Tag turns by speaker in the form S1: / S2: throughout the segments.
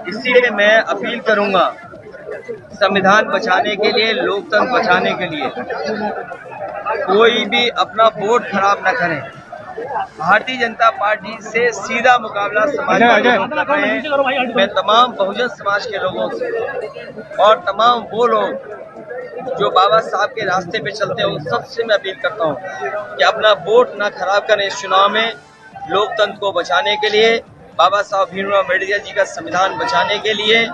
S1: इसीलिए मैं अपील करूंगा, संविधान बचाने के लिए, लोकतंत्र बचाने के लिए कोई भी अपना वोट खराब न करें। भारतीय जनता पार्टी से सीधा मुकाबला समाजवादी लोग कर रहे हैं। मैं तमाम बहुजन समाज के लोगों से और तमाम वो लोग जो बाबा साहब के रास्ते पे चलते हैं उन सबसे मैं अपील करता हूँ कि अपना वोट ना खराब करें इस चुनाव में। लोकतंत्र को बचाने के लिए, बाबा साहब भीमराव अम्बेडकर जी का संविधान बचाने के लिए,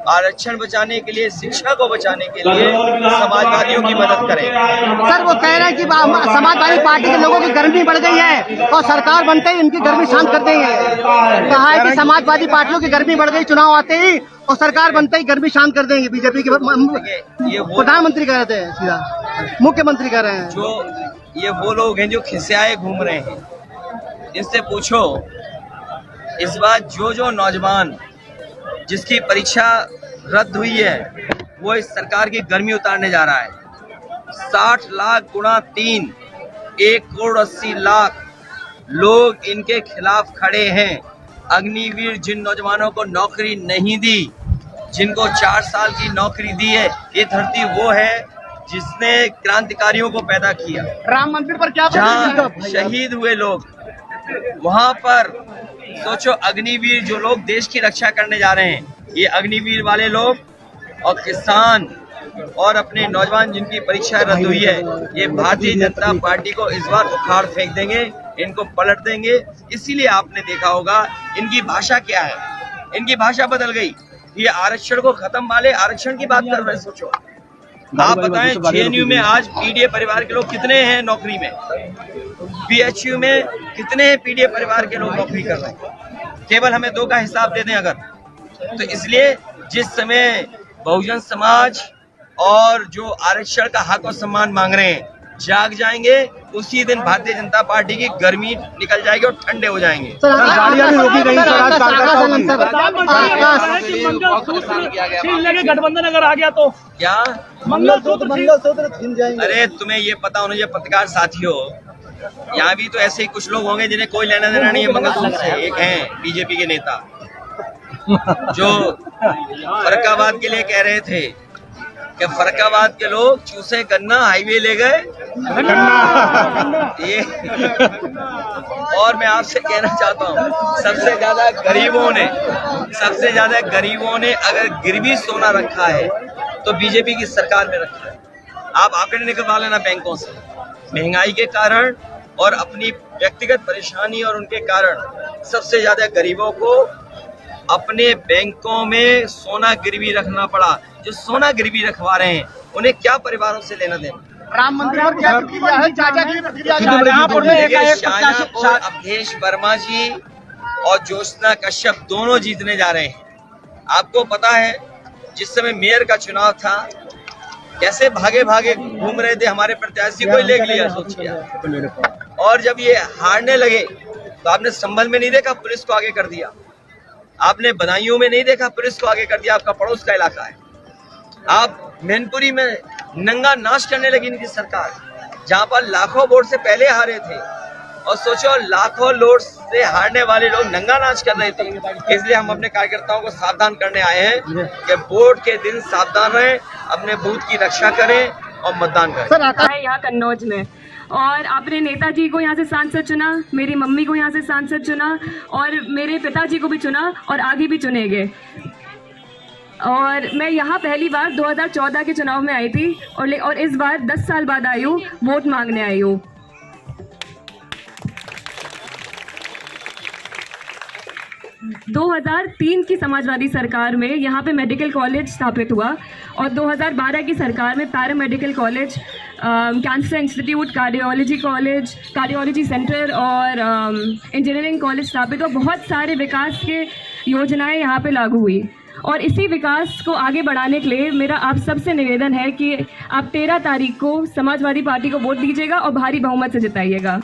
S1: आरक्षण बचाने के लिए, शिक्षा को बचाने के लिए समाजवादियों की मदद करें।
S2: सर वो कह रहे हैं कि समाजवादी पार्टी के लोगों की गर्मी बढ़ गई है और सरकार बनते ही इनकी गर्मी शांत कर देंगे। कहा है कि समाजवादी पार्टियों की गर्मी बढ़ गई चुनाव आते ही और सरकार बनते ही गर्मी शांत कर देंगे। बीजेपी के प्रधानमंत्री कह रहे थे, सीधा मुख्यमंत्री कह रहे हैं।
S1: जो ये वो लोग हैं जो खिसियाए घूम रहे हैं, इनसे पूछो इस बार जो नौजवान जिसकी परीक्षा रद्द हुई है वो इस सरकार की गर्मी उतारने जा रहा है। 60 लाख गुणा 3, 1,80,00,000 लोग इनके खिलाफ खड़े हैं। अग्निवीर जिन नौजवानों को नौकरी नहीं दी, जिनको 4 साल की नौकरी दी है, ये धरती वो है जिसने क्रांतिकारियों को पैदा किया।
S2: राम मंदिर पर क्या
S1: जहाँ शहीद हुए लोग, वहाँ पर सोचो अग्निवीर जो लोग देश की रक्षा करने जा रहे हैं, ये अग्निवीर वाले लोग और किसान और अपने नौजवान जिनकी परीक्षा रद्द हुई है, ये भारतीय जनता पार्टी को इस बार उखाड़ फेंक देंगे, इनको पलट देंगे। इसीलिए आपने देखा होगा इनकी भाषा क्या है, इनकी भाषा बदल गई। ये आरक्षण को खत्म वाले आरक्षण की बात कर रहे हैं। सोचो आप बताएं, जेएनयू में आज पीडीए परिवार के लोग कितने हैं नौकरी में, बीएचयू में कितने पीडीए परिवार के लोग नौकरी कर रहे हैं। केवल हमें 2 का हिसाब दे दें अगर, तो इसलिए जिस समय बहुजन समाज और जो आरक्षण का हक और सम्मान मांग रहे हैं जाग जाएंगे, उसी दिन भारतीय जनता पार्टी की गर्मी निकल जाएगी और ठंडे हो जाएंगे।
S3: गठबंधन अगर आ गया तो
S1: क्या
S2: मंगलसूत्र छिन जाएंगे?
S1: अरे तुम्हें ये पता होना चाहिए पत्रकार साथियों, यहाँ भी तो ऐसे ही कुछ लोग होंगे जिन्हें कोई लेना देना नहीं है मंगलसूत्र से। एक हैं बीजेपी के नेता जो फर्रुखाबाद के लिए कह रहे थे कि फर्रुखाबाद के लोग चूसे गन्ना हाईवे ले गए। ये और मैं आपसे कहना चाहता हूँ, सबसे ज्यादा गरीबों ने अगर गिरवी सोना रखा है तो बीजेपी की सरकार में रखा है। आप आंकड़े निकलवा लेना बैंकों से। महंगाई के कारण और अपनी व्यक्तिगत परेशानी और उनके कारण सबसे ज्यादा गरीबों को अपने बैंकों में सोना गिरवी रखना पड़ा। जो सोना गिरवी रखवा रहे हैं उन्हें क्या परिवारों से लेना देना।
S2: राम मंदिर पर क्या प्रतिक्रिया है?
S1: शाहजहांपुर अवधेश वर्मा जी और ज्योत्सना कश्यप दोनों जीतने जा रहे हैं। आपको पता है जिस समय मेयर का चुनाव था कैसे भागे भागे घूम रहे थे, हमारे प्रत्याशी को ले लिया सोचिए। और जब ये हारने लगे तो आपने संभल में नहीं देखा, पुलिस को आगे कर दिया। आपने बदायूं में नहीं देखा, पुलिस को आगे कर दिया। आपका पड़ोस का इलाका है। आप मैनपुरी में नंगा नाच करने लगी इनकी सरकार, जहां पर लाखों वोट से पहले हारे थे। और सोचो लाखों वोट से हारने वाले लोग नंगा नाच कर रहे थे। इसलिए हम अपने कार्यकर्ताओं को सावधान करने आए हैं कि वोट के दिन सावधान रहें, अपने बूथ की रक्षा करें और मतदान करें।
S4: यहाँ कन्नौज में और आपने नेताजी को यहाँ से सांसद चुना, मेरी मम्मी को यहाँ से सांसद चुना और मेरे पिताजी को भी चुना और आगे भी चुनेंगे। और मैं यहाँ पहली बार 2014 के चुनाव में आई थी और इस बार 10 साल बाद आई हूँ, वोट मांगने आई हूँ।
S1: जी
S4: 2003 की समाजवादी सरकार में यहाँ पे मेडिकल कॉलेज स्थापित हुआ और 2012 की सरकार में paramedical college, cancer institute, cardiology centre और इंजीनियरिंग कॉलेज स्थापित हुआ। बहुत सारे विकास के योजनाएं यहाँ पे लागू हुई और इसी विकास को आगे बढ़ाने के लिए मेरा आप सबसे निवेदन है कि आप 13 तारीख को समाजवादी पार्टी को वोट दीजिएगा और भारी बहुमत से जिताइएगा।